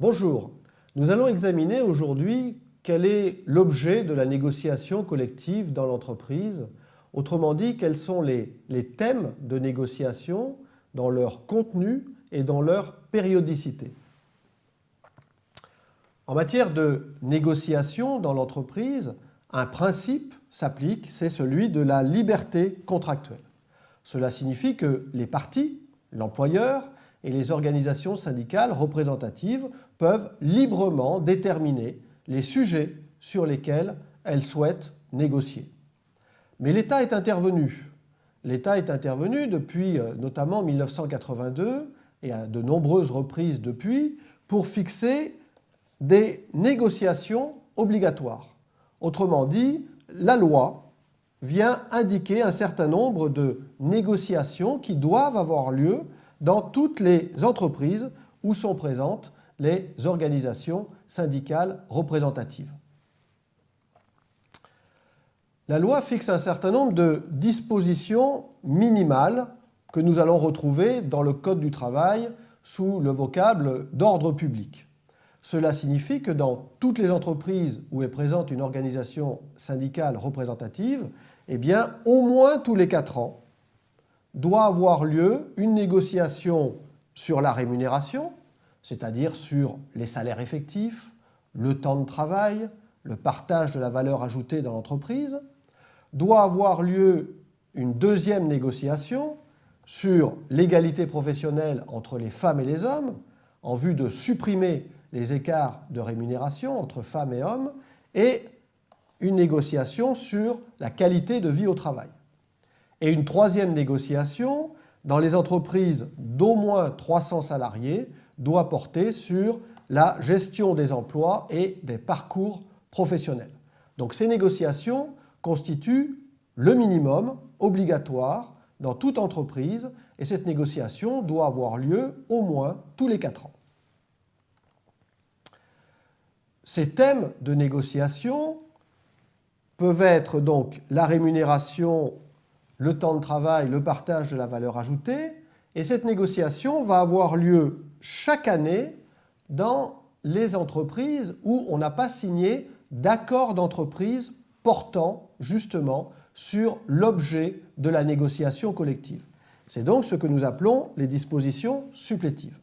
Bonjour, nous allons examiner aujourd'hui quel est l'objet de la négociation collective dans l'entreprise. Autrement dit, quels sont les thèmes de négociation dans leur contenu et dans leur périodicité. En matière de négociation dans l'entreprise, un principe s'applique, c'est celui de la liberté contractuelle. Cela signifie que les parties, l'employeur et les organisations syndicales représentatives peuvent librement déterminer les sujets sur lesquels elles souhaitent négocier. Mais l'État est intervenu. L'État est intervenu depuis notamment 1982 et à de nombreuses reprises depuis pour fixer des négociations obligatoires. Autrement dit, la loi vient indiquer un certain nombre de négociations qui doivent avoir lieu dans toutes les entreprises où sont présentes les organisations syndicales représentatives. La loi fixe un certain nombre de dispositions minimales que nous allons retrouver dans le Code du travail sous le vocable d'ordre public. Cela signifie que dans toutes les entreprises où est présente une organisation syndicale représentative, eh bien, au moins tous les 4 ans, doit avoir lieu une négociation sur la rémunération, c'est-à-dire sur les salaires effectifs, le temps de travail, le partage de la valeur ajoutée dans l'entreprise, doit avoir lieu une deuxième négociation sur l'égalité professionnelle entre les femmes et les hommes, en vue de supprimer les écarts de rémunération entre femmes et hommes, et une négociation sur la qualité de vie au travail. Et une troisième négociation dans les entreprises d'au moins 300 salariés doit porter sur la gestion des emplois et des parcours professionnels. Donc ces négociations constituent le minimum obligatoire dans toute entreprise et cette négociation doit avoir lieu au moins tous les 4 ans. Ces thèmes de négociation peuvent être donc la rémunération, le temps de travail, le partage de la valeur ajoutée, et cette négociation va avoir lieu chaque année dans les entreprises où on n'a pas signé d'accord d'entreprise portant justement sur l'objet de la négociation collective. C'est donc ce que nous appelons les dispositions supplétives.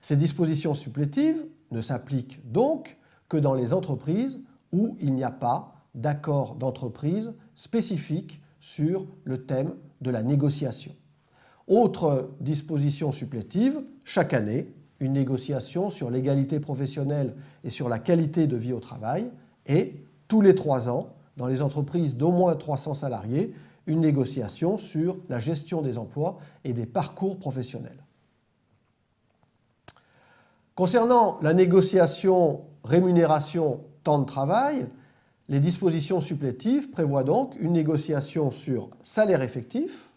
Ces dispositions supplétives ne s'appliquent donc que dans les entreprises où il n'y a pas d'accord d'entreprise spécifique sur le thème de la négociation. Autre disposition supplétive, chaque année, une négociation sur l'égalité professionnelle et sur la qualité de vie au travail, et tous les 3 ans, dans les entreprises d'au moins 300 salariés, une négociation sur la gestion des emplois et des parcours professionnels. Concernant la négociation rémunération temps de travail, les dispositions supplétives prévoient donc une négociation sur salaire effectif,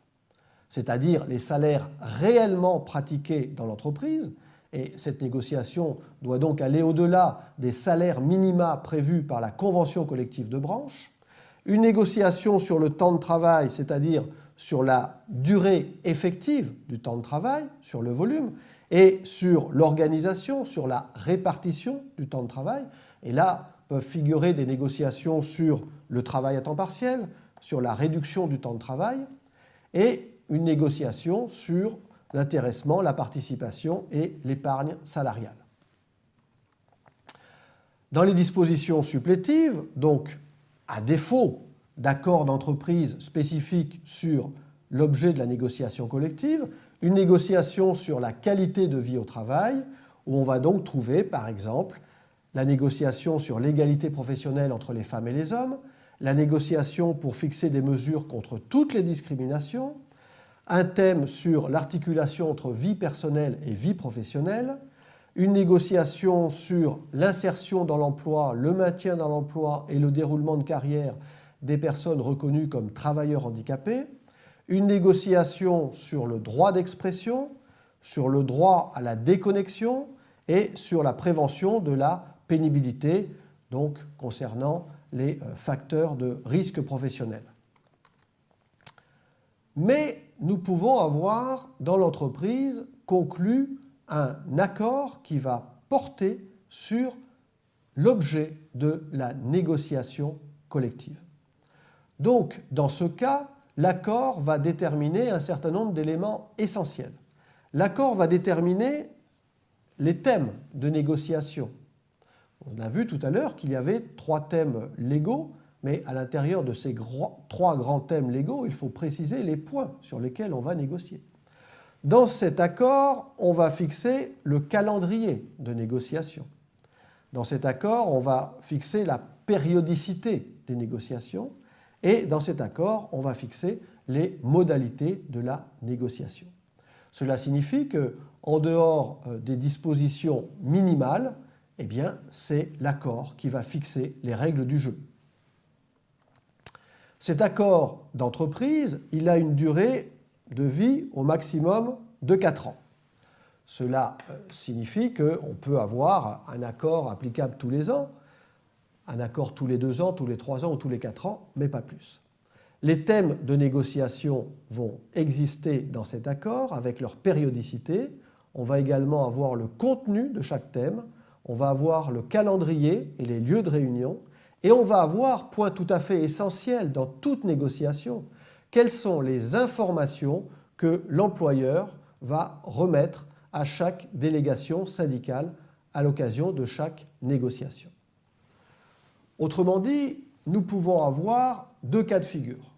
c'est-à-dire les salaires réellement pratiqués dans l'entreprise, et cette négociation doit donc aller au-delà des salaires minima prévus par la convention collective de branche, une négociation sur le temps de travail, c'est-à-dire sur la durée effective du temps de travail, sur le volume, et sur l'organisation, sur la répartition du temps de travail. Et là, peuvent figurer des négociations sur le travail à temps partiel, sur la réduction du temps de travail, et une négociation sur l'intéressement, la participation et l'épargne salariale. Dans les dispositions supplétives, donc à défaut d'accord d'entreprise spécifique sur l'objet de la négociation collective, une négociation sur la qualité de vie au travail, où on va donc trouver, par exemple, la négociation sur l'égalité professionnelle entre les femmes et les hommes, la négociation pour fixer des mesures contre toutes les discriminations, un thème sur l'articulation entre vie personnelle et vie professionnelle, une négociation sur l'insertion dans l'emploi, le maintien dans l'emploi et le déroulement de carrière des personnes reconnues comme travailleurs handicapés, une négociation sur le droit d'expression, sur le droit à la déconnexion et sur la prévention de la pénibilité, donc concernant les facteurs de risque professionnel. Mais nous pouvons avoir dans l'entreprise conclu un accord qui va porter sur l'objet de la négociation collective. Donc, dans ce cas, l'accord va déterminer un certain nombre d'éléments essentiels. L'accord va déterminer les thèmes de négociation. On a vu tout à l'heure qu'il y avait 3 thèmes légaux, mais à l'intérieur de ces 3 grands thèmes légaux, il faut préciser les points sur lesquels on va négocier. Dans cet accord, on va fixer le calendrier de négociation. Dans cet accord, on va fixer la périodicité des négociations et dans cet accord, on va fixer les modalités de la négociation. Cela signifie qu'en dehors des dispositions minimales, eh bien, c'est l'accord qui va fixer les règles du jeu. Cet accord d'entreprise, il a une durée de vie au maximum de 4 ans. Cela signifie qu'on peut avoir un accord applicable tous les ans, un accord tous les 2 ans, tous les 3 ans ou tous les 4 ans, mais pas plus. Les thèmes de négociation vont exister dans cet accord avec leur périodicité. On va également avoir le contenu de chaque thème, on va avoir le calendrier et les lieux de réunion, et on va avoir, point tout à fait essentiel dans toute négociation, quelles sont les informations que l'employeur va remettre à chaque délégation syndicale à l'occasion de chaque négociation. Autrement dit, nous pouvons avoir 2 cas de figure.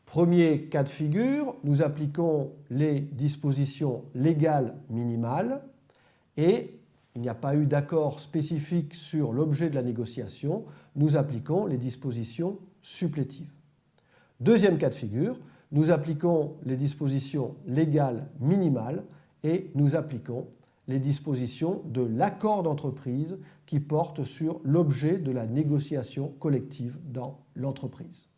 Premier cas de figure, nous appliquons les dispositions légales minimales et il n'y a pas eu d'accord spécifique sur l'objet de la négociation, nous appliquons les dispositions supplétives. Deuxième cas de figure, nous appliquons les dispositions légales minimales et nous appliquons les dispositions de l'accord d'entreprise qui portent sur l'objet de la négociation collective dans l'entreprise.